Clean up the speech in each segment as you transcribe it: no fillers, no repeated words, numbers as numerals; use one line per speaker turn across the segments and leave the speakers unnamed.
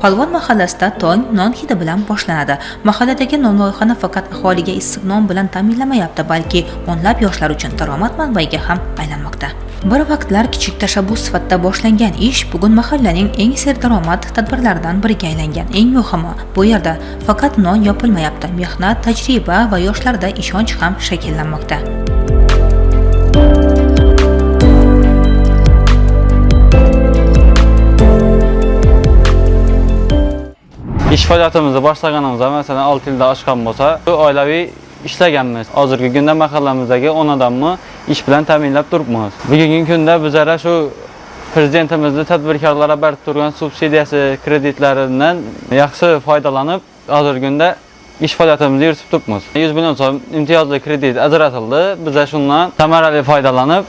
Polvon mahallasida tong non hidi bilan boshlanadi. Mahalladagi nonvoyxona faqat aholiga issiq non bilan ta'minlamayapti, balki o'nlab yoshlar uchun daromad manbaiga ham aylanmoqda. Bir vaqtlar kichik tashabbus sifatida boshlangan ish bugun mahallaning eng serdaromad tadbirlaridan biriga aylangan. Eng muhimi, bu yerda faqat non yopilmayapti, mehnat, tajriba va yoshlarda ishonch ham shakllanmoqda.
İş faoliyatimizni boshlaganimizda, masalan, 6 yilda oshgan bo'lsa, bu oilaviy ishlaganmiz. Hozirgi kunda mahallamizdagi 10 odamni ish bilan ta'minlab turibmiz. Bugungi kunda bizlar shu prezidentimizning tadbirkorlarga berib turgan subsidiyasi, kreditlaridan yaxshi foydalanib, hozirgi kunda ish faoliyatimizni yuritib turibmiz. 100 million so'm imtiyozli kredit ajratildi. Biz shundan samarali foydalanib,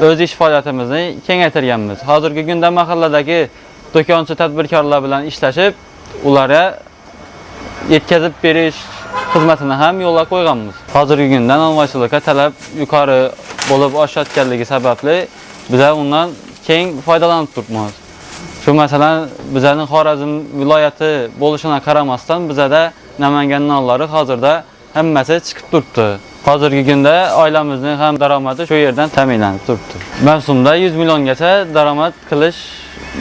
o'z ish faoliyatimizni kengaytirganmiz. Hozirgi kunda mahalladagi do'konchi tadbirkorlar bilan ishlashib, ularga yetkazib berish xizmatini ham yo'lga qo'yganmiz. Hozirgi kunda nonvoychilikka talab yuqori bo'lib oshayotganligi sababli biz undan keng foydalanib turibmiz. Shu masalan, bizning Xorazm viloyati bo'lishina qaramasdan bizda Namangan nonlari hozirda hammasi chiqib turibdi. Hozirgi kunda oilamizning ham daromadi shu yerdan ta'minlanib turibdi. Mavsumda 100 milliongacha daromad qilish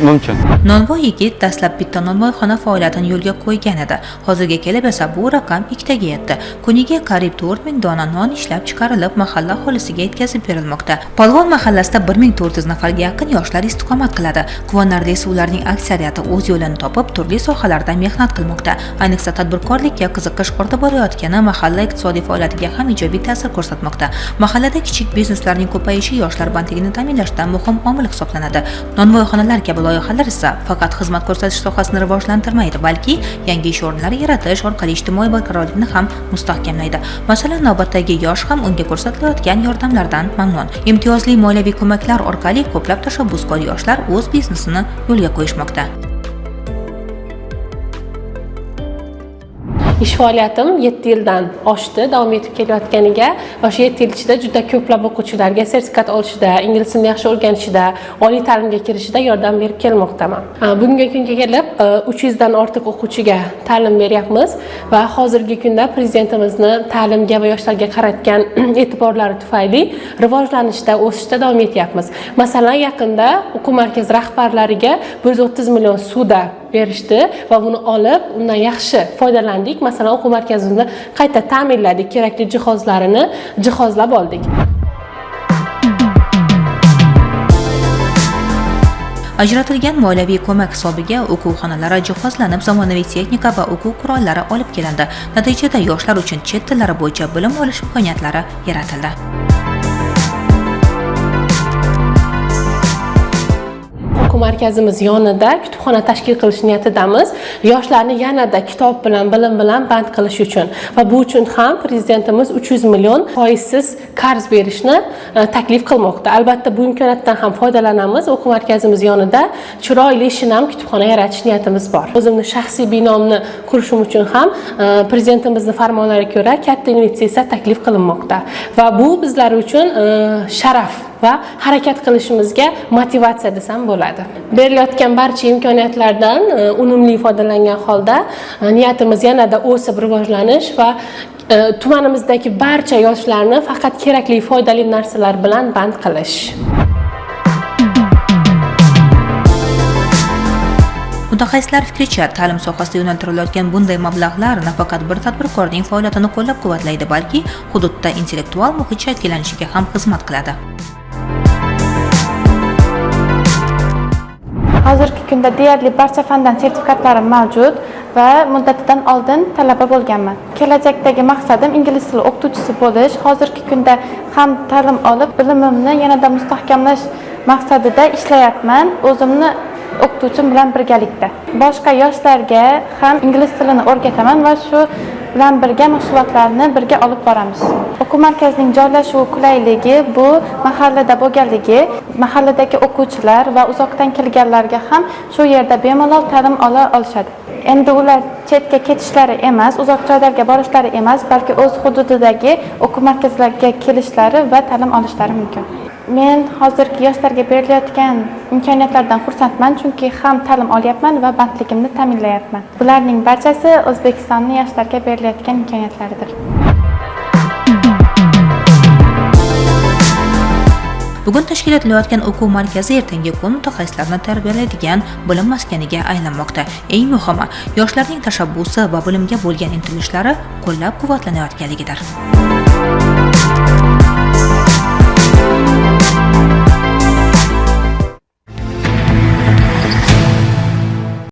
mumkin.
Nonvoy yigit dastlab bitta nonvoyxona faoliyatini yo'lga qo'ygan edi. Hozirga kelib esa bu raqam 2 taga yetdi. Kuniga qariyb 4000 dona non ishlab chiqarilib, mahalla aholisiga yetkazib berilmoqda. Polvon mahallasida 1400 nafarga yaqin yoshlar istiqomat qiladi. Quvonarli esa ularning aksariyati o'z yo'lini topib, turli sohalarda mehnat qilmoqda. Ayniqsa tadbirkorlikka qiziqish ortib borayotgani mahalla iqtisodiy faoliyatiga ham ijobiy ta'sir ko'rsatmoqda. Mahallada kichik bizneslarning ko'payishi yoshlar bandligini ta'minlashda muhim omil hisoblanadi. Nonvoyxonalar kabi loyihalar esa faqat xizmat ko'rsatish sohasini rivojlantirmaydi, balki yangi ish o'rinlari yaratish orqali ijtimoiy barqarorlikni ham mustahkamlaydi. Masalan, navbatdagi yosh ham unga ko'rsatilayotgan yordamlardan mamnun. Imtiyozli moliyaviy ko'maklar orqali ko'plab tashabbuskor yoshlar o'z biznesini yo'lga qo'yishmoqda.
Ish faoliyatim 7 yildan oshdi, davom etib kelayotganiga va shu 7 yil ichida juda ko'plab o'quvchilarga sertifikat olishida, ingliz tilini yaxshi o'rganishida, oliy ta'limga kirishida yordam berib kelmoqdaman. Bugungi kunga kelib 300 dan ortiq o'quvchiga ta'lim beryapmiz va hozirgi kunda prezidentimizni ta'limga va yoshlarga qaratgan e'tiborlari tufayli rivojlanishda, o'sishda davom etyapmiz. Masalan, yaqinda o'quv markazi rahbarlariga 130 million suda berishdi va buni olib, undan yaxshi foydalandik. Masalan, o'quv markazimizni qayta ta'minladik, kerakli jihozlarini jihozlab oldik.
Ajratilgan moliyaviy ko'mak hisobiga o'quv xonalari jihozlanib, zamonaviy texnika va o'quv qurollari olib kelindi. Natijada yoshlar uchun chet tillari bo'yicha bilim olish imkoniyatlari yaratildi.
O'quv markazimiz yonida kutubxona tashkil qilish niyatidamiz. Yoshlarni yanada kitob bilan, bilim bilan band qilish uchun va bu uchun ham prezidentimiz 300 million foizsiz qarz berishni taklif qilmoqda. Albatta bu imkoniyatdan ham foydalanamiz. O'quv markazimiz yonida chiroyli shinam kutubxona yaratish niyatimiz bor. O'zimni shaxsiy binomni qurishim uchun ham prezidentimizning farmonlariga ko'ra katta investitsiya taklif qilinmoqda va bu bizlar uchun sharaf va harakat qilishimizga motivatsiya desam bo'ladi. Berilayotgan barcha imkoniyatlardan unumli foydalangan holda niyatimiz yanada o'sib rivojlanish va tumanimizdagi barcha yoshlarni faqat kerakli foydali narsalar bilan band qilish.
Mutaxassislar fikricha, ta'lim sohasida yo'naltirilayotgan bunday mablag'lar nafaqat bir tadbirkorning faoliyatini qo'llab-quvvatlaydi, balki hududda intellektual muhit shakllanishiga ham xizmat qiladi.
Hozirgi kunda deyarli barcha fandan sertifikatlarim mavjud va muddatidan oldin talaba bo'lganman. Kelajakdagi maqsadim ingliz tili o'qituvchisi bo'lish. Hozirgi kunda ham ta'lim olib, bilimimni yanada mustahkamlash maqsadida ishlayapman. O'zimni o'qituvchim bilan birgalikda. Boshqa yoshlarga ham ingliz tilini o'rgataman va shu bilan birga mashg'ulotlarni birga olib boramiz. O'quv markazining joylashuvi qulayligi, bu mahallada bo'lganligi, mahalladagi o'quvchilar va uzoqdan kelganlarga ham shu yerda bemalol ta'lim ola olishadi. Endi ular chetga ketishlari emas, uzoq joylarga borishlari emas, balki o'z hududidagi o'quv markazlariga kelishlari va ta'lim olishlari mumkin. Men hozirgi yoshlarga berilayotgan imkoniyatlardan xursandman, chunki ham ta'lim olyapman va bandligimni ta'minlayapman. Bularning barchasi O'zbekistonning yoshlarga berilayotgan imkoniyatlaridir.
Bugun tashkil etilayotgan o'quv markazi ertangi kun mutaxassislarni tarbiyalaydigan bilim maskaniga aylanmoqda. Eng muhimi, yoshlarning tashabbusi va bilimga bo'lgan intilishlari qo'llab-quvvatlanayotganligidir.